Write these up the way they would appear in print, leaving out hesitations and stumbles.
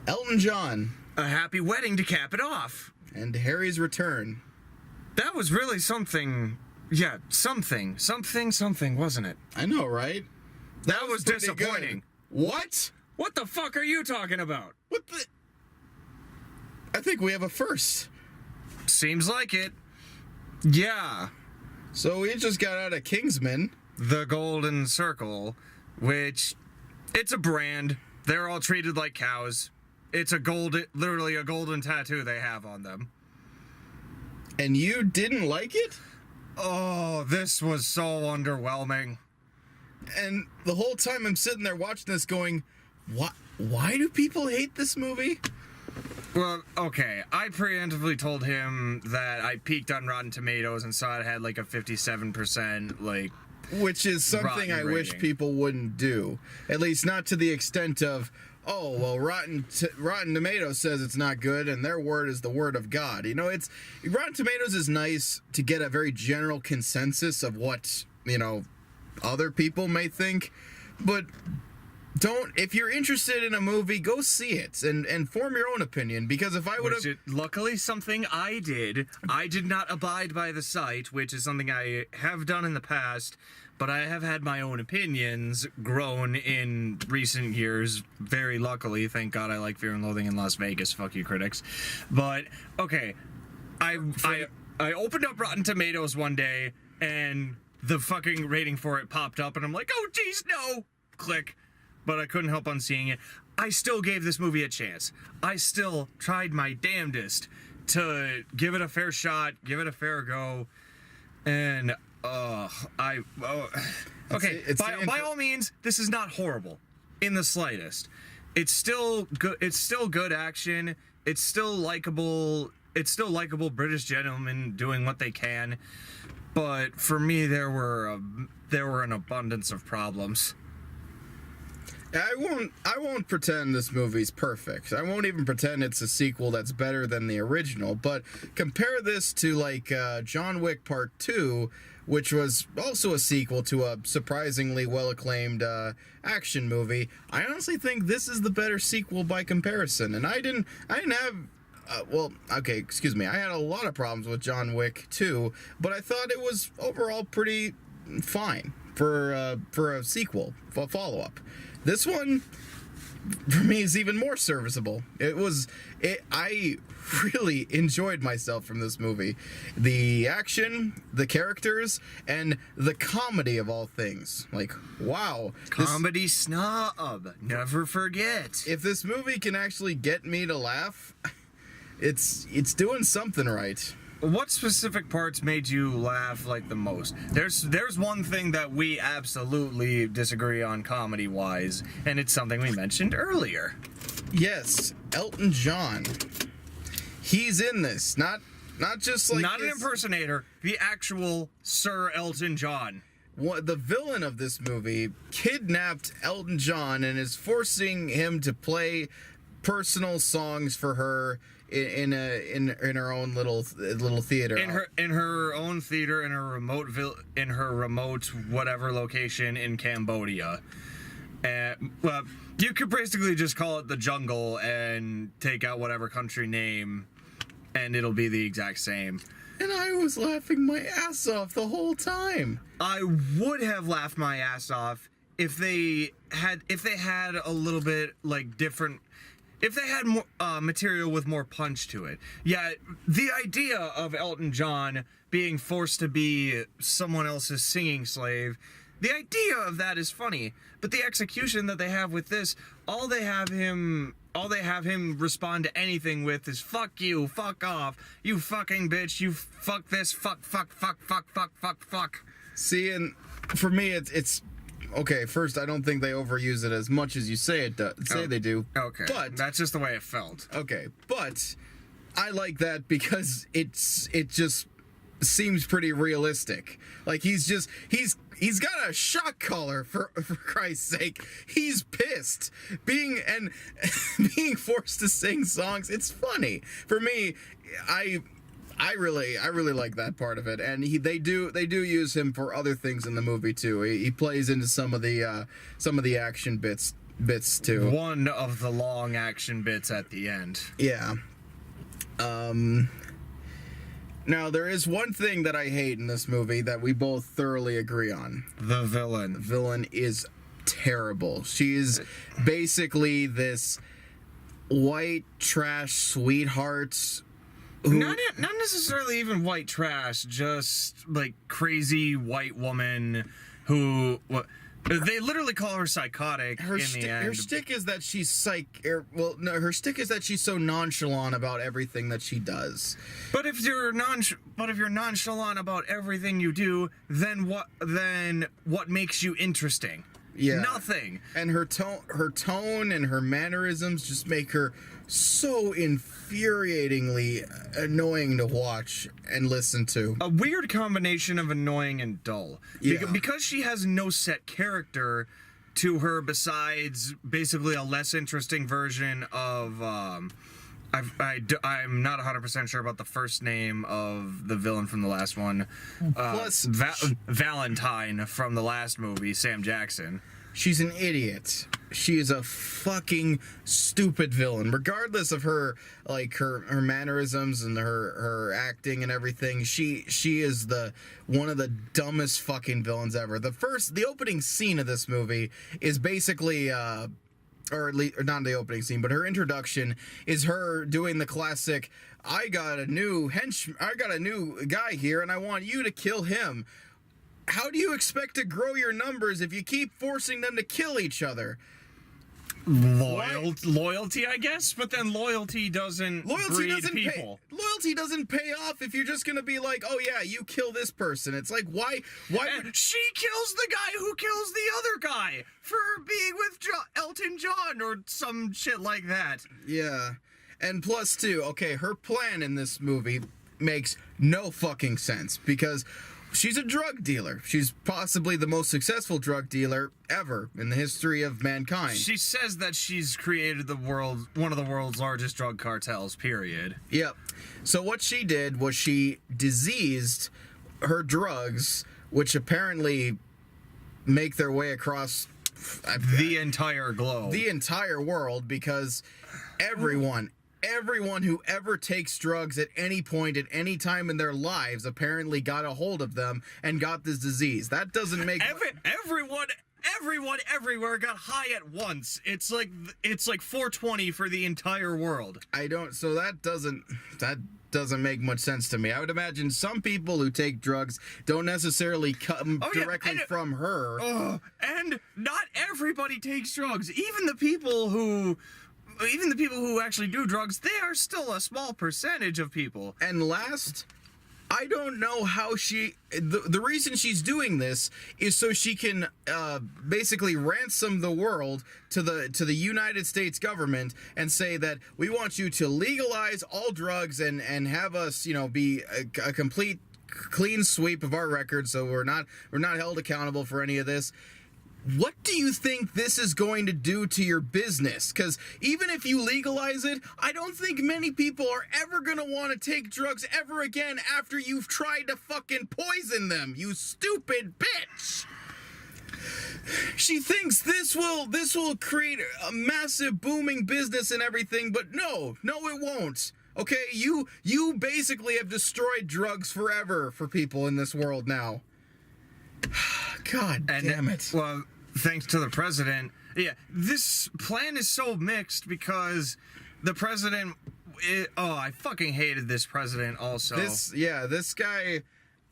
Elton John, A Happy Wedding to cap it off. and Harry's Return. That was really something. Yeah, something, wasn't it? I know, right? That was pretty disappointing. good. What? What the fuck are you talking about? What the? I think we have a first. Seems like it. Yeah. So we just got out of Kingsman. The Golden Circle, which, it's a brand. They're all treated like cows. It's literally a golden tattoo they have on them. And you didn't like it? Oh, this was so underwhelming. And the whole time I'm sitting there watching this going, what? Why do people hate this movie? Well, okay, I preemptively told him that I peeked on Rotten Tomatoes and saw it had like a 57%, like... Which is something I wish people wouldn't do. At least not to the extent of, oh, well, Rotten Tomatoes says it's not good, and their word is the word of God. You know, Rotten Tomatoes is nice to get a very general consensus of what, other people may think, but if you're interested in a movie, go see it and form your own opinion, because if I would have... Luckily, something I did not abide by the site, which is something I have done in the past, but I have had my own opinions grown in recent years, very luckily. Thank God I like Fear and Loathing in Las Vegas, fuck you critics. But, okay, I opened up Rotten Tomatoes one day, and the fucking rating for it popped up, and I'm like, oh, geez, no! Click. But I couldn't help on seeing it. I still gave this movie a chance. I still tried my damnedest to give it a fair shot, give it a fair go, and okay. By all means, this is not horrible in the slightest. It's still good. It's still good action. It's still likable. It's still likable British gentlemen doing what they can. But for me, there were an abundance of problems. I won't pretend this movie's perfect. I won't even pretend it's a sequel that's better than the original, but compare this to like John Wick Part 2, which was also a sequel to a surprisingly well-acclaimed action movie. I honestly think this is the better sequel by comparison, and I didn't have I had a lot of problems with John Wick 2, but I thought it was overall pretty fine for a sequel, for a follow-up. This one, for me, is even more serviceable. I really enjoyed myself from this movie. The action, the characters, and the comedy of all things. Like, wow. Comedy snob. Never forget. If this movie can actually get me to laugh, it's doing something right. What specific parts made you laugh like the most? There's one thing that we absolutely disagree on comedy-wise, and it's something we mentioned earlier. Yes, Elton John. He's in this, not just like not an impersonator, the actual Sir Elton John. The villain of this movie kidnapped Elton John and is forcing him to play personal songs for her in her own little theater. In her own theater in her remote whatever location in Cambodia. Well, you could basically just call it the jungle and take out whatever country name, and it'll be the exact same. And I was laughing my ass off the whole time. I would have laughed my ass off if they had a little bit like different. If they had more material with more punch to it. Yeah, the idea of Elton John being forced to be someone else's singing slave, the idea of that is funny. But the execution that they have with this, all they have him respond to anything with is fuck you, fuck off, you fucking bitch, you fuck this, fuck. See, and for me, it's okay, first, I don't think they overuse it as much as you say they do. Okay, but that's just the way it felt. Okay, but I like that because it just seems pretty realistic. Like he's got a shock collar for Christ's sake. He's pissed being forced to sing songs. It's funny for me. I really like that part of it, and they do use him for other things in the movie too. He plays into some of the action bits bits too. One of the long action bits at the end. Yeah. Now, there is one thing that I hate in this movie that we both thoroughly agree on. The villain. The villain is terrible. She is basically this white trash sweetheart who... Not necessarily even white trash, just like crazy white woman who... They literally call her psychotic in the end. Her shtick is that she's her shtick is that she's so nonchalant about everything that she does. But if you're nonchalant about everything you do, then what makes you interesting? Yeah. Nothing. And her tone and her mannerisms just make her so infuriatingly annoying to watch and listen to. A weird combination of annoying and dull. Yeah. Because she has no set character to her besides basically a less interesting version of... I'm not 100% sure about the first name of the villain from the last one. Plus... Valentine from the last movie, Sam Jackson. She's an idiot. She is a fucking stupid villain. Regardless of her mannerisms and her acting and everything, she is one of the dumbest fucking villains ever. The opening scene of this movie is basically or at least, or not the opening scene, but her introduction is her doing the classic, I got a new guy here and I want you to kill him. How do you expect to grow your numbers if you keep forcing them to kill each other? Loyalty, I guess, but then loyalty doesn't breed people. Loyalty doesn't pay off if you're just gonna be like, oh yeah, you kill this person. It's like, why would... She kills the guy who kills the other guy for being with Elton John or some shit like that. Yeah. And plus, too, okay, her plan in this movie makes no fucking sense because... she's a drug dealer. She's possibly the most successful drug dealer ever in the history of mankind. She says that she's created one of the world's largest drug cartels, period. Yep. So what she did was she diseased her drugs, which apparently make their way across... the entire globe. The entire world, because everyone who ever takes drugs at any point, at any time in their lives, apparently got a hold of them and got this disease. That doesn't make... Everyone everywhere got high at once. It's like 420 for the entire world. So that doesn't make much sense to me. I would imagine some people who take drugs don't necessarily come directly from her. And not everybody takes drugs. Even the people who actually do drugs, they are still a small percentage of people. And last, I don't know how the reason she's doing this is so she can basically ransom the world to the United States government and say that we want you to legalize all drugs and have us, be a complete clean sweep of our record, so we're not held accountable for any of this. What do you think this is going to do to your business? Because even if you legalize it, I don't think many people are ever going to want to take drugs ever again after you've tried to fucking poison them, you stupid bitch! She thinks this will create a massive booming business and everything, but no, it won't. Okay, you basically have destroyed drugs forever for people in this world now. God damn it. Well, thanks to the president. Yeah, this plan is so mixed because the president... I fucking hated this president also. This guy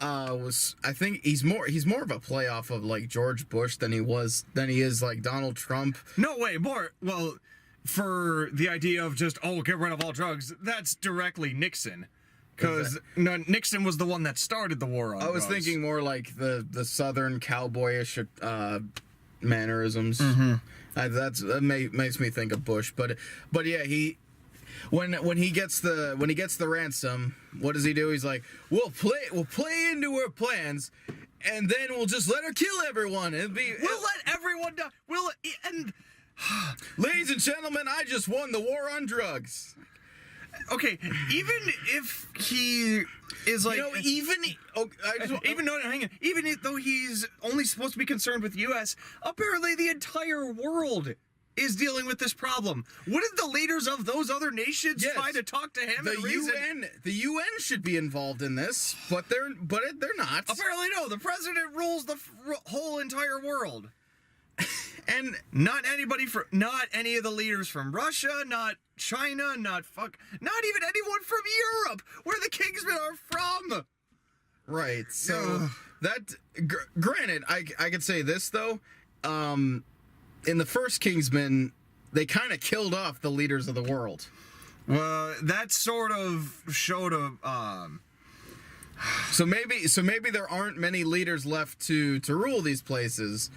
was... I think he's more of a playoff of, like, George Bush than he is, like, Donald Trump. No way, more... Well, for the idea of just, get rid of all drugs, that's directly Nixon. Because Nixon was the one that started the war on drugs. I was thinking more like the southern cowboyish mannerisms. Mm-hmm. That makes me think of Bush, but yeah, when he gets the ransom, what does he do? He's like, we'll play into her plans, and then we'll just let her kill everyone. We'll let everyone die. Ladies and gentlemen, I just won the war on drugs. Okay, even if he is like... even though he's only supposed to be concerned with the U.S., apparently the entire world is dealing with this problem. Wouldn't the leaders of those other nations try to talk to him and reason? The UN should be involved in this, but they're not. Apparently, no. The president rules the whole entire world. And not any of the leaders from Russia, not China, not even anyone from Europe, where the Kingsmen are from. Right. So granted, I could say this though. In the first Kingsman, they kind of killed off the leaders of the world. Well, that sort of showed So maybe there aren't many leaders left to rule these places.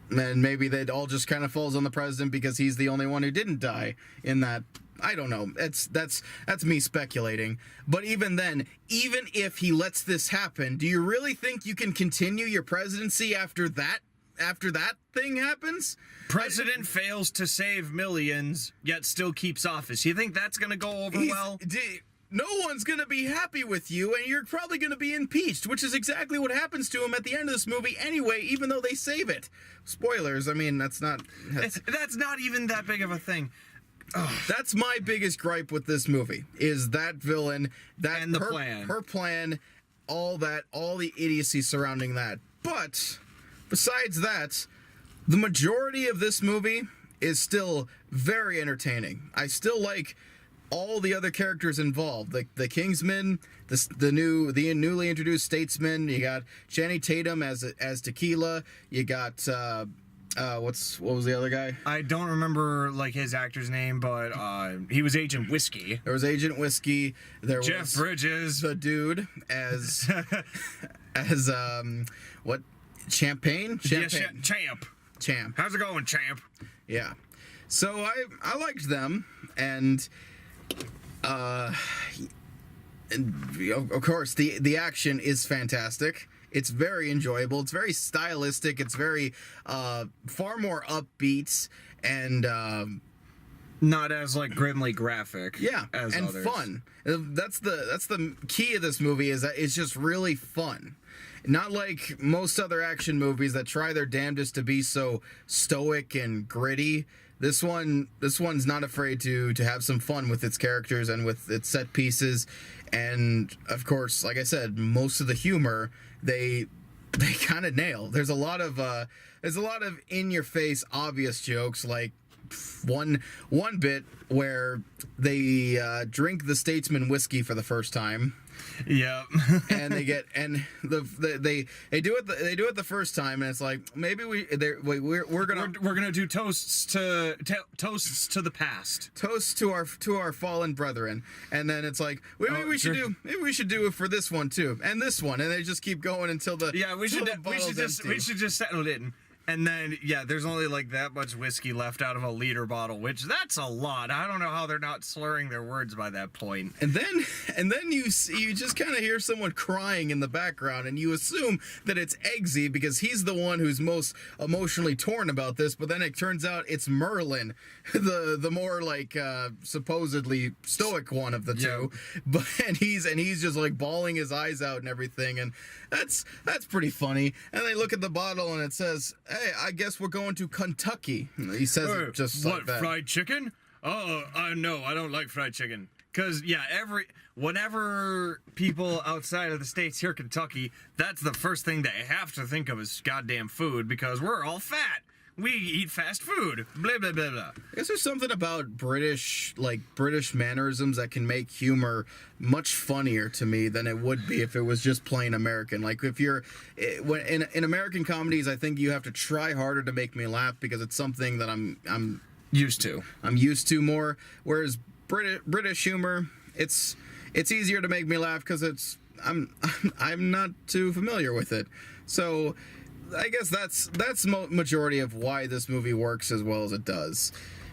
And maybe it all just kind of falls on the president because he's the only one who didn't die in that. I don't know. That's me speculating. But even then, even if he lets this happen, do you really think you can continue your presidency after that thing happens? President fails to save millions, yet still keeps office. You think that's going to go over well? No one's going to be happy with you, and you're probably going to be impeached, which is exactly what happens to him at the end of this movie anyway, even though they save it. Spoilers, I mean, that's not even that big of a thing. Ugh. That's my biggest gripe with this movie, is that villain, and her plan, all the idiocy surrounding that. But besides that, the majority of this movie is still very entertaining. I still like all the other characters involved, like the Kingsman, the newly introduced statesman. You got Channing Tatum as Tequila. You got what was the other guy? I don't remember like his actor's name, but he was Agent Whiskey. There was Agent Whiskey. There was Jeff Bridges, the dude as what? Champagne. Yeah, Champ. How's it going, Champ? Yeah. So I liked them, and of course the action is fantastic. It's very enjoyable. It's very stylistic. It's very far more upbeat and not as like grimly graphic. Yeah, as and others. Fun. That's the key of this movie, is that it's just really fun. Not like most other action movies that try their damnedest to be so stoic and gritty. This one's not afraid to have some fun with its characters and with its set pieces, and of course, like I said, most of the humor they kind of nail. There's a lot of in your face obvious jokes, like one bit where they drink the Statesman whiskey for the first time. Yeah. And they get they do it the first time, and it's like, maybe we're gonna do toasts to the past, toast to our fallen brethren, and then it's like maybe we should do it for this one too, and this one, and they just keep going until the we should just settle it in. And then, there's only like that much whiskey left out of a liter bottle, which that's a lot. I don't know how they're not slurring their words by that point. And then you just kind of hear someone crying in the background, and you assume that it's Eggsy because he's the one who's most emotionally torn about this. But then it turns out it's Merlin, the more like supposedly stoic one of the two. But and he's just like bawling his eyes out and everything, and that's pretty funny. And they look at the bottle and it says, "Hey, I guess we're going to Kentucky." He says it just like that. What, fried chicken? Oh, no, I don't like fried chicken. Because, whenever people outside of the States hear Kentucky, that's the first thing they have to think of is goddamn food, because we're all fat. We eat fast food. Blah, blah, blah, blah. I guess there's something about British mannerisms that can make humor much funnier to me than it would be if it was just plain American. Like if you're in American comedies, I think you have to try harder to make me laugh because it's something that I'm used to. I'm used to more. Whereas British humor, it's easier to make me laugh because I'm not too familiar with it. So I guess that's majority of why this movie works as well as it does.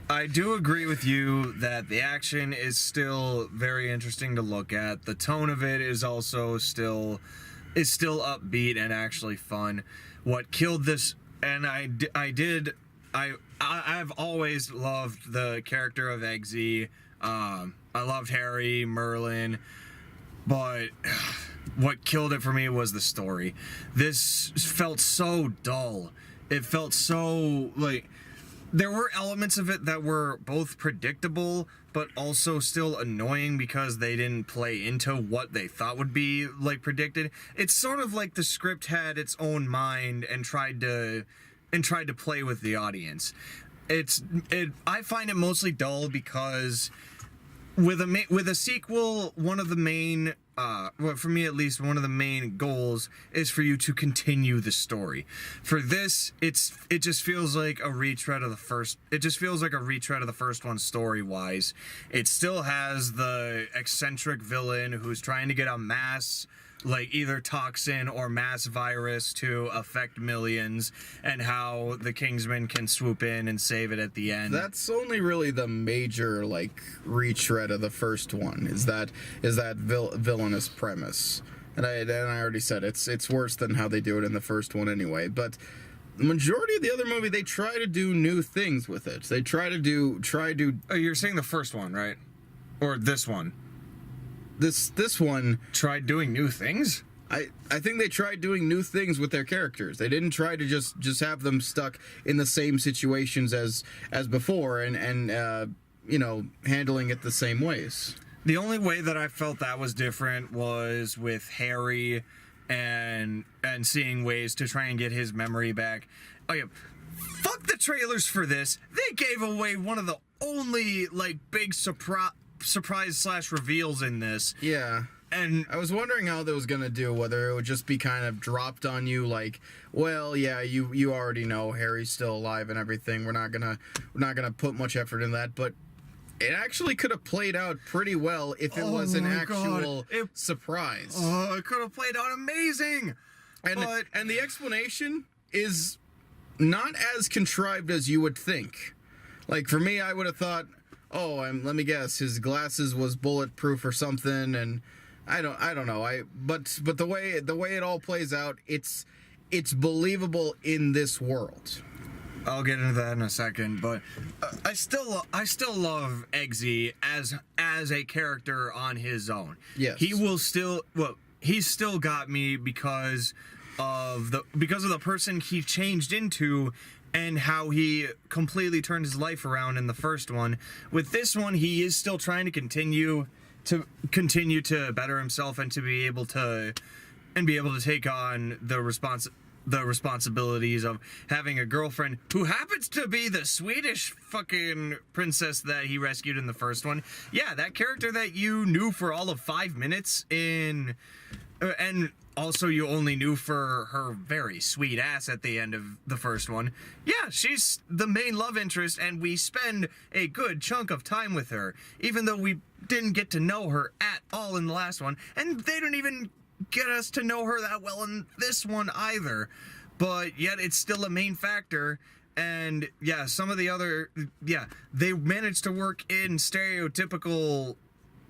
I do agree with you that the action is still very interesting to look at. The tone of it is also still upbeat and actually fun. What killed this, and I've always loved the character of Eggsy. I loved Harry, Merlin, but what killed it for me was the story. This felt so dull. It felt so like there were elements of it that were both predictable but also still annoying because they didn't play into what they thought would be like predicted. It's sort of like the script had its own mind and tried to play with the audience. I find it mostly dull because with a sequel, one of the main well, for me at least, one of the main goals is for you to continue the story. For this, it just feels like a retread of the first. It just feels like a retread of the first one story wise. It still has the eccentric villain who's trying to get a mass, like either toxin or mass virus to affect millions, and how the Kingsman can swoop in and save it at the end. That's only really the major like retread of the first one. Is that villainous premise? And I already said it's worse than how they do it in the first one anyway. But the majority of the other movie, they try to do new things with it. They try to do. Oh, you're saying the first one, right? Or this one? This one tried doing new things. I think they tried doing new things with their characters. They didn't try to just have them stuck in the same situations as before and you know, handling it the same ways. The only way that I felt that was different was with Harry and seeing ways to try and get his memory back. Oh yeah, fuck the trailers for this. They gave away one of the only like big surprise / reveals in this. Yeah. And I was wondering how they was gonna do, whether it would just be kind of dropped on you like, well, yeah, you already know Harry's still alive and everything. We're not gonna put much effort in that, but it actually could have played out pretty well if it was an actual surprise. Oh, it could have played out amazing. And the explanation is not as contrived as you would think. Like for me, I would have thought, oh, let me guess, his glasses was bulletproof or something, and I don't know. But the way it all plays out, it's believable in this world. I'll get into that in a second, but I still love Eggsy as a character on his own. Yes, he's still got me because of the person he changed into. And how he completely turned his life around in the first one. With this one, he is still trying to continue to better himself and to be able to take on the responsibilities of having a girlfriend who happens to be the Swedish fucking princess that he rescued in the first one. Yeah, that character that you knew for all of 5 minutes in, and also you only knew for her very sweet ass at the end of the first one. Yeah, she's the main love interest, and we spend a good chunk of time with her, even though we didn't get to know her at all in the last one, and they don't even get us to know her that well in this one either. But yet it's still a main factor. And yeah, some of the other, they managed to work in stereotypical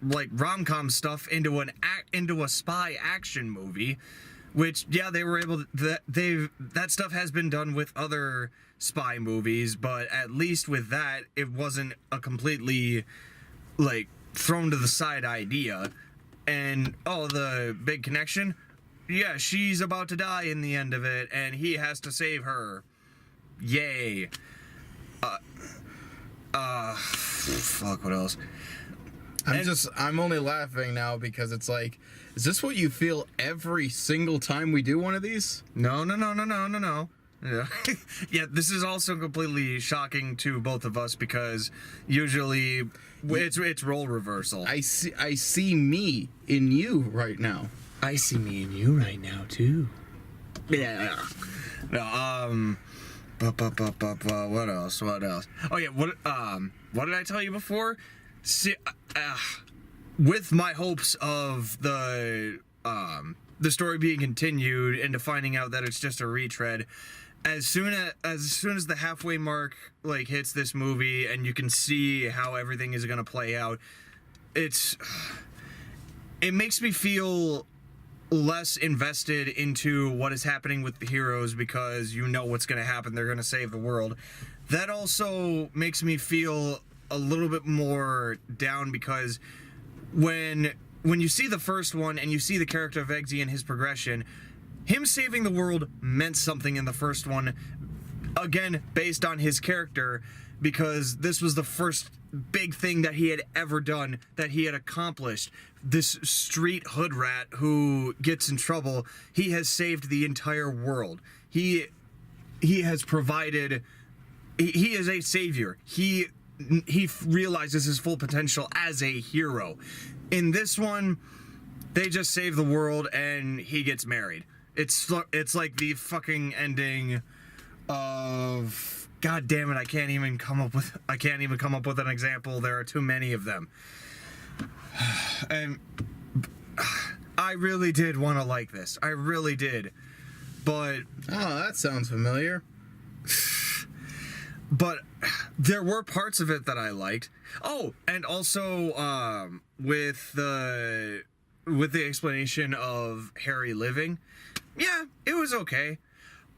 like rom-com stuff into a spy action movie, which they were able to, that stuff has been done with other spy movies, but at least with that it wasn't a completely like thrown to the side idea. And the big connection, yeah, she's about to die in the end of it and he has to save her. Yay. Fuck, what else? I'm only laughing now because it's like, is this what you feel every single time we do one of these? No. Yeah. Yeah, this is also completely shocking to both of us because usually it's role reversal. I see me in you right now. I see me in you right now too. Yeah. No, what else? Oh yeah, what did I tell you before? See, with my hopes of the story being continued into finding out that it's just a retread, as soon as the halfway mark like hits this movie and you can see how everything is going to play out, it makes me feel less invested into what is happening with the heroes because you know what's going to happen. They're going to save the world. That also makes me feel a little bit more down because when you see the first one and you see the character of Eggsy and his progression, him saving the world meant something in the first one again, based on his character, because this was the first big thing that he had ever done, that he had accomplished. This street hood rat who gets in trouble, he has saved the entire world. He has provided. He is a savior. He realizes his full potential as a hero. In this one, they just save the world and he gets married. It's like the fucking ending of, God damn it, I can't even come up with an example. There are too many of them. And I really did want to like this. I really did. But Oh, that sounds familiar. But there were parts of it that I liked. Oh, and also with the explanation of Harry living, yeah, it was okay.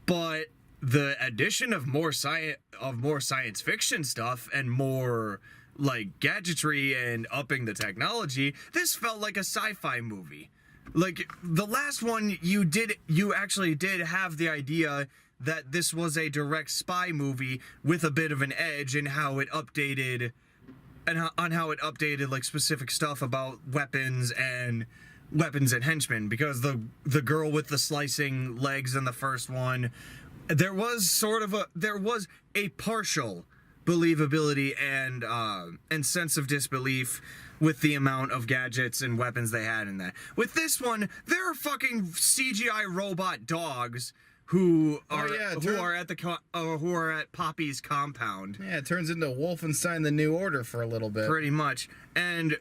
But the addition of more science fiction stuff and more like gadgetry and upping the technology, this felt like a sci-fi movie. Like the last one, you actually did have the idea that this was a direct spy movie with a bit of an edge in how it updated like specific stuff about weapons and henchmen, because the girl with the slicing legs in the first one, there was a partial believability and sense of disbelief with the amount of gadgets and weapons they had in that. With this one, there are fucking CGI robot dogs who are at Poppy's compound. Yeah, it turns into Wolfenstein: The New Order for a little bit. Pretty much. And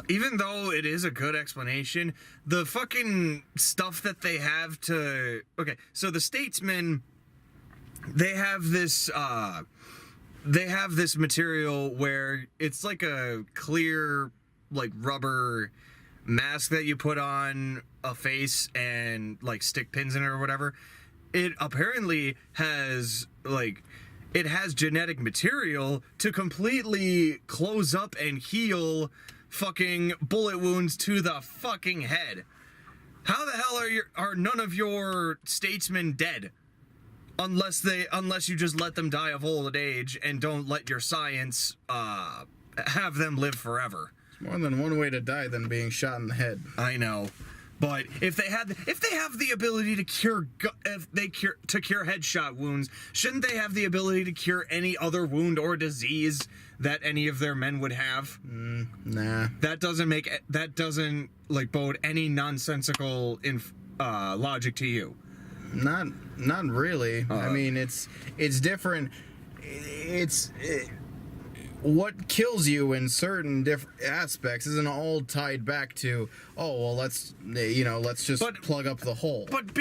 even though it is a good explanation, the fucking stuff that they have to... Okay, so the Statesmen, they have this material where it's like a clear, like, rubber mask that you put on a face and like stick pins in it or whatever. It apparently has genetic material to completely close up and heal fucking bullet wounds to the fucking head. How the hell are none of your statesmen dead? Unless you just let them die of old age and don't let your science have them live forever. More than one way to die than being shot in the head. I know, but if they have the ability to cure headshot wounds, shouldn't they have the ability to cure any other wound or disease that any of their men would have? Nah. That doesn't like bode any nonsensical logic to you. Not really. I mean, it's different. What kills you in certain different aspects isn't all tied back to, oh well, let's just plug up the hole. But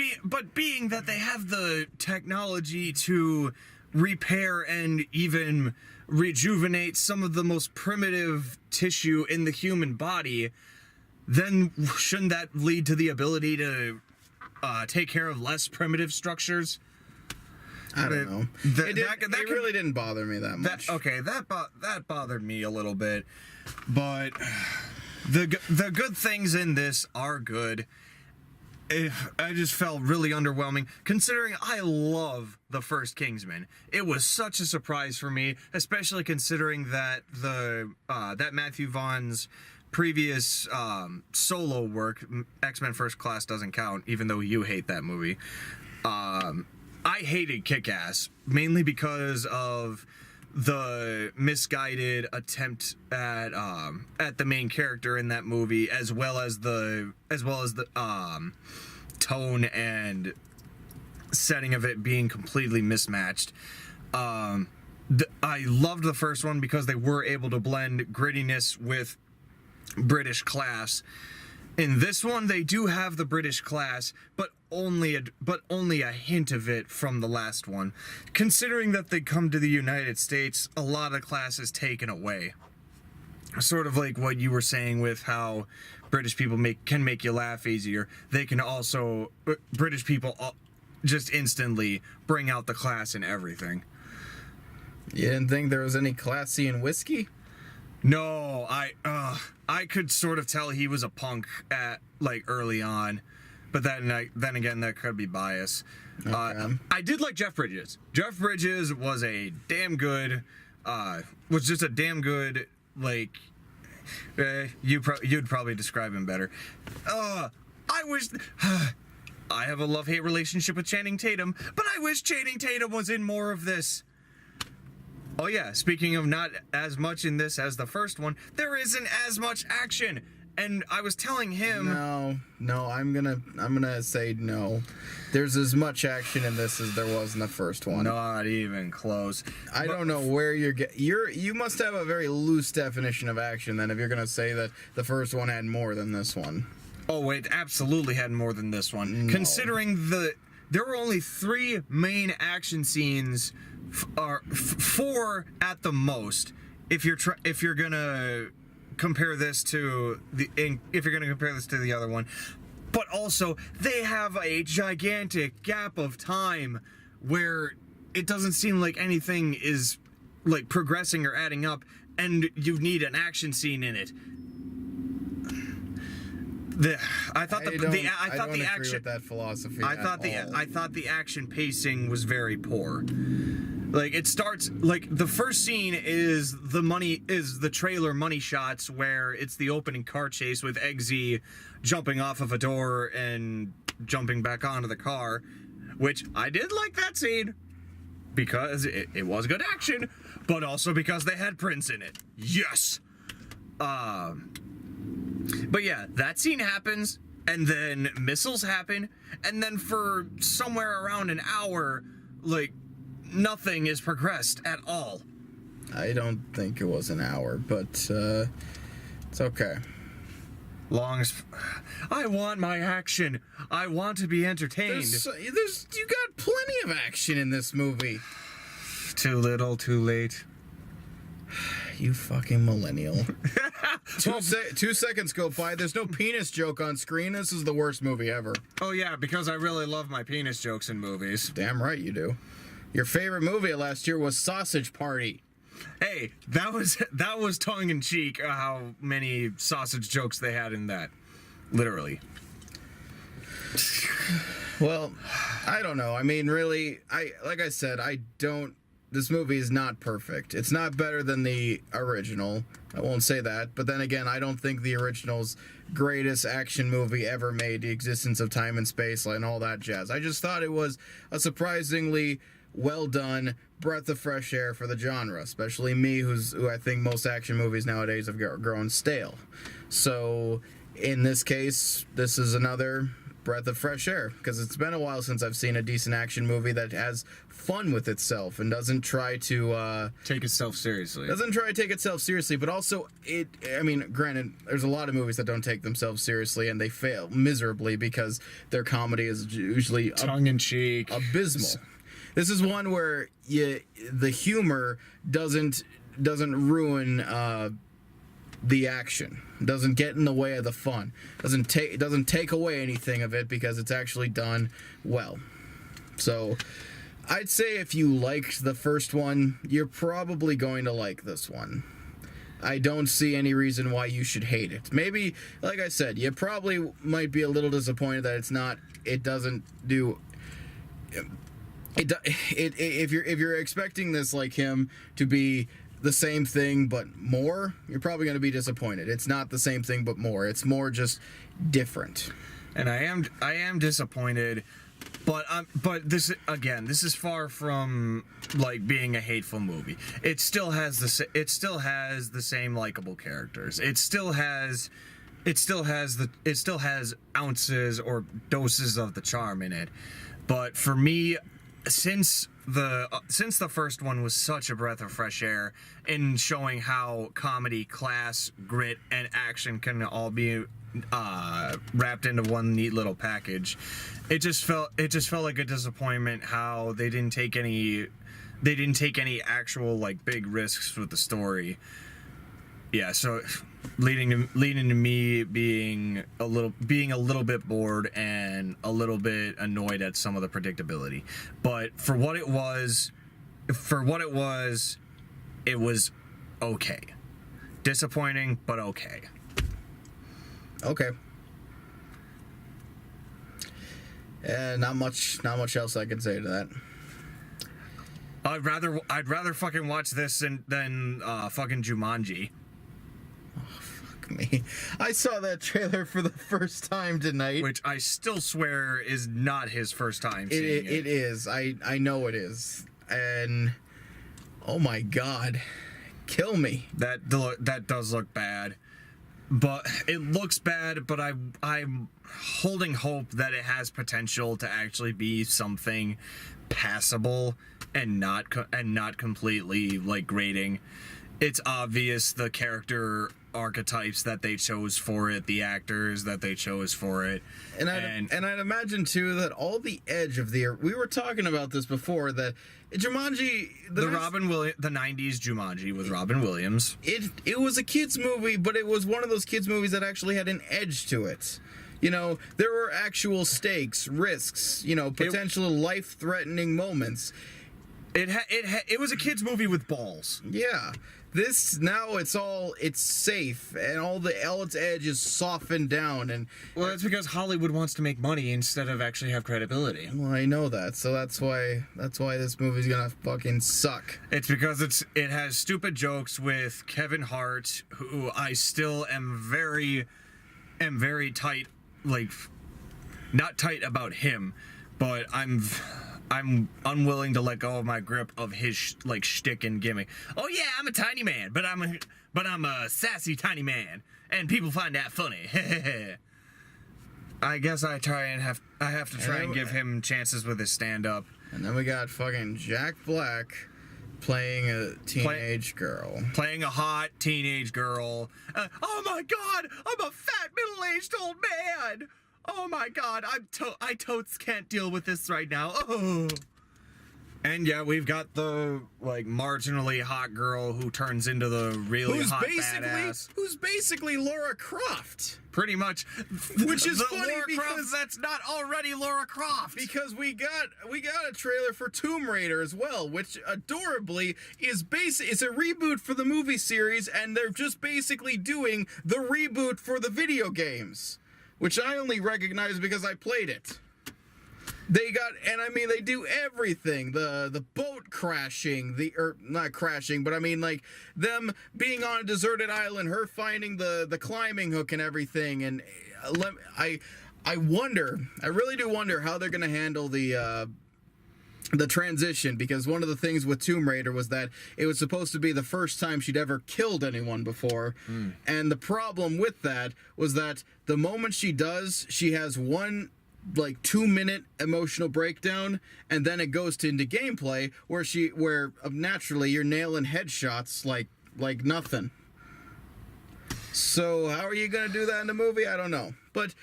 being that they have the technology to repair and even rejuvenate some of the most primitive tissue in the human body, then shouldn't that lead to the ability to take care of less primitive structures? I don't know. It really didn't bother me that much. That bothered me a little bit, but the good things in this are good. I just felt really underwhelming, considering I love the first Kingsman. It was such a surprise for me, especially considering that that Matthew Vaughn's previous solo work, X-Men First Class, doesn't count, even though you hate that movie. I hated Kick-Ass, mainly because of the misguided attempt at the main character in that movie, as well as the tone and setting of it being completely mismatched. I loved the first one because they were able to blend grittiness with British class. In this one, they do have the British class, but only a hint of it from the last one. Considering that they come to the United States, a lot of class is taken away. Sort of like what you were saying with how British people can make you laugh easier. They can also, British people just instantly bring out the class in everything. You didn't think there was any classy in whiskey? No, I could sort of tell he was a punk at early on, but then again, that could be bias. Okay. I did like Jeff Bridges. Jeff Bridges was a damn good, was just a damn good, like, you'd probably describe him better. I wish, I have a love-hate relationship with Channing Tatum, but I wish Channing Tatum was in more of this. Oh yeah, speaking of not as much in this as the first one, there isn't as much action. And I was telling him... No, I'm gonna say no. There's as much action in this as there was in the first one. Not even close. I don't know where you must have a very loose definition of action then if you're gonna say that the first one had more than this one. Oh, it absolutely had more than this one. No. Considering there were only 3 main action scenes, or 4 at the most. If you're gonna compare this to the other one, but also they have a gigantic gap of time where it doesn't seem like anything is like progressing or adding up, and you need an action scene in it. I thought the action with that philosophy. I thought the action pacing was very poor. Like, it starts, like, the first scene is the trailer money shots where it's the opening car chase with Eggsy jumping off of a door and jumping back onto the car, which I did like that scene because it was good action, but also because they had Prince in it. Yes! But yeah, that scene happens, and then missiles happen, and then for somewhere around an hour, like, nothing is progressed at all. I don't think it was an hour, but it's okay. I want my action. I want to be entertained. You got plenty of action in this movie. Too little, too late. You fucking millennial. 2 seconds go by. There's no penis joke on screen. This is the worst movie ever. Oh yeah, because I really love my penis jokes in movies. Damn right you do. Your favorite movie last year was Sausage Party. Hey, that was tongue in cheek. How many sausage jokes they had in that, literally. Well, I don't know. I mean, really, this movie is not perfect. It's not better than the original. I won't say that. But then again, I don't think the original's greatest action movie ever made, The Existence of Time and Space and all that jazz. I just thought it was a surprisingly well done breath of fresh air for the genre, especially me, who I think most action movies nowadays have grown stale. So in this case, this is another breath of fresh air, because it's been a while since I've seen a decent action movie that has fun with itself and doesn't try to take itself seriously. But also granted, there's a lot of movies that don't take themselves seriously and they fail miserably because their comedy is usually tongue in cheek, abysmal. This is one where the humor doesn't ruin the action, doesn't get in the way of the fun, doesn't take away anything of it because it's actually done well. So I'd say if you liked the first one, you're probably going to like this one. I don't see any reason why you should hate it. Maybe, like I said, you probably might be a little disappointed that if you're expecting this like him to be the same thing but more, you're probably going to be disappointed. It's not the same thing but more. It's more just different. And I am disappointed, but this is far from like being a hateful movie. It still has the same likable characters. It still has ounces or doses of the charm in it. But for me, since the first one was such a breath of fresh air in showing how comedy, class, grit, and action can all be wrapped into one neat little package, it just felt like a disappointment how they didn't take any actual like big risks with the story. Yeah, so leading to me being a little bit bored and a little bit annoyed at some of the predictability. But for what it was, it was okay. Disappointing, but okay. Okay. And not much else I can say to that. I'd rather fucking watch this than fucking Jumanji. Me. I saw that trailer for the first time tonight. Which I still swear is not his first time seeing it. It is. I know it is. And oh my god. Kill me. That does look bad. But it looks bad, but I'm holding hope that it has potential to actually be something passable and not completely like grating. It's obvious the character archetypes that they chose for it, the actors that they chose for it, and I'd imagine too that all the edge of the we were talking about this before that Jumanji the 90s Jumanji with Robin Williams. It was a kids movie, but it was one of those kids movies that actually had an edge to it. You know, there were actual stakes, risks, you know, potential life-threatening moments. It was a kids movie with balls. Yeah. This now it's safe and all its edge is softened down and well, that's because Hollywood wants to make money instead of actually have credibility. Well, I know that, so that's why this movie's gonna fucking suck. It's because it has stupid jokes with Kevin Hart, who I still am very tight, like not tight about him, but I'm unwilling to let go of my grip of his shtick and gimmick. Oh yeah, I'm a tiny man, but I'm a sassy tiny man, and people find that funny. I guess I have to try and give him chances with his stand up. And then we got fucking Jack Black playing a teenage girl. Playing a hot teenage girl. Oh my god, I'm a fat middle-aged old man. Oh my god, I totes can't deal with this right now. Oh. And yeah, we've got the marginally hot girl who turns into the really hot badass. Who's basically Laura Croft. Pretty much. Which is funny Laura because Croft, that's not already Laura Croft. Because we got a trailer for Tomb Raider as well, which adorably is it's a reboot for the movie series, and they're just basically doing the reboot for the video games. Which I only recognize because I played it. They do everything. The boat crashing, not crashing, but I mean them being on a deserted island, her finding the climbing hook and everything. And I really do wonder how they're gonna handle the transition, because one of the things with Tomb Raider was that it was supposed to be the first time she'd ever killed anyone before. And the problem with that was that the moment she does, she has one 2-minute emotional breakdown, and then it goes into gameplay where naturally you're nailing headshots like nothing. So how are you gonna do that in the movie? I don't know. But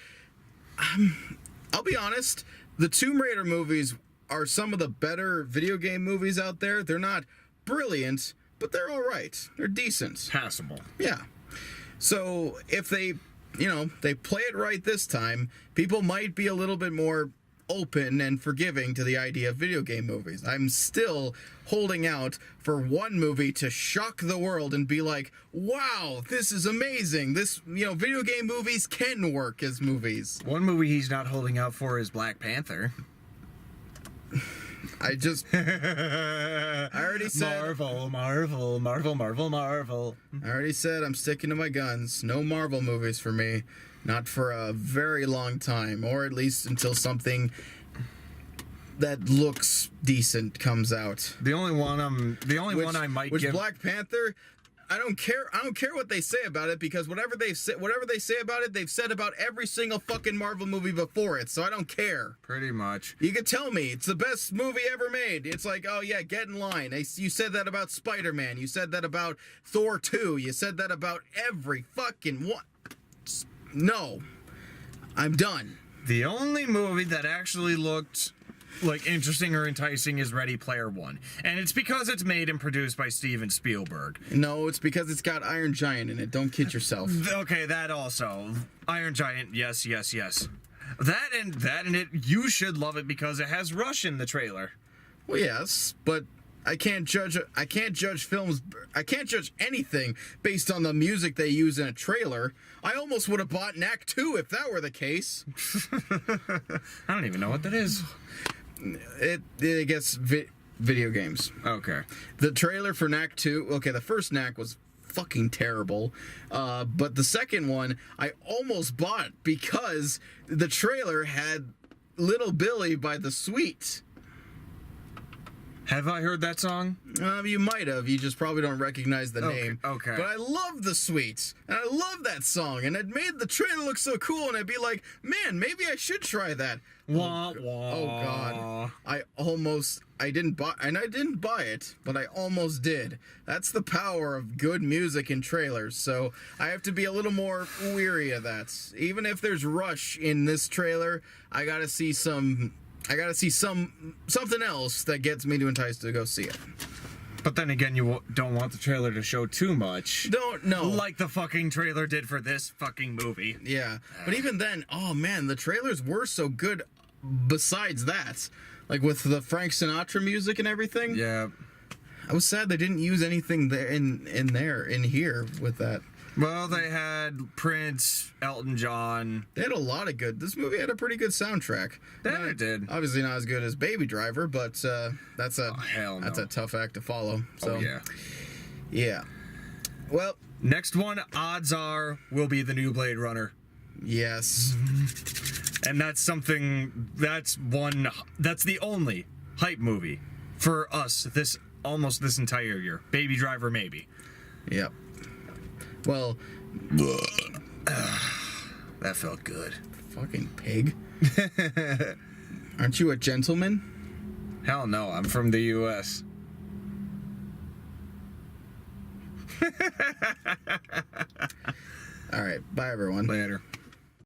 I'll be honest, the Tomb Raider movies are some of the better video game movies out there. They're not brilliant, but they're all right. They're decent. Passable. Yeah. So if they play it right this time, people might be a little bit more open and forgiving to the idea of video game movies. I'm still holding out for one movie to shock the world and be like, wow, this is amazing. This, video game movies can work as movies. One movie he's not holding out for is Black Panther. I already said Marvel. I already said I'm sticking to my guns. No Marvel movies for me. Not for a very long time, or at least until something that looks decent comes out. The only one I might give Black Panther, I don't care what they say about it, because whatever they say about it, they've said about every single fucking Marvel movie before it, so I don't care. Pretty much. You can tell me it's the best movie ever made. It's like, oh yeah, get in line. You said that about Spider-Man. You said that about Thor 2. You said that about every fucking one. No. I'm done. The only movie that actually looked interesting or enticing is Ready Player One. And it's because it's made and produced by Steven Spielberg. No, it's because it's got Iron Giant in it. Don't kid yourself. Okay, that also. Iron Giant, yes. That and it, you should love it because it has Rush in the trailer. Well, yes, but I can't judge films. I can't judge anything based on the music they use in a trailer. I almost would have bought Knack 2 if that were the case. I don't even know what that is. It gets video games. Okay. The trailer for Knack 2. Okay, the first Knack was fucking terrible, but the second one I almost bought because the trailer had Little Billy by The Sweet. Have I heard that song? You might have. You just probably don't recognize the name. Okay. But I love The Sweets, and I love that song, and it made the trailer look so cool, and I'd be like, man, maybe I should try that. Wah, wah. Oh God! I didn't buy it, but I almost did. That's the power of good music in trailers. So I have to be a little more weary of that. Even if there's Rush in this trailer, I gotta see something else that gets me to entice to go see it. But then again, you don't want the trailer to show too much. Don't know. Like the fucking trailer did for this fucking movie. Yeah, but even then, oh man, the trailers were so good. Besides that, like with the Frank Sinatra music and everything. Yeah. I was sad they didn't use anything there in here with that. Well, they had Prince, Elton John. They had a lot of good. This movie had a pretty good soundtrack. Yeah, it did. Obviously not as good as Baby Driver, but that's a hell no. That's a tough act to follow. So, oh yeah. Yeah. Well, next one, odds are, will be the new Blade Runner. Yes. And that's the only hype movie for us this entire year. Baby Driver, maybe. Yep. Well, that felt good. Fucking pig. Aren't you a gentleman? Hell no, I'm from the U.S. All right, bye everyone. Later.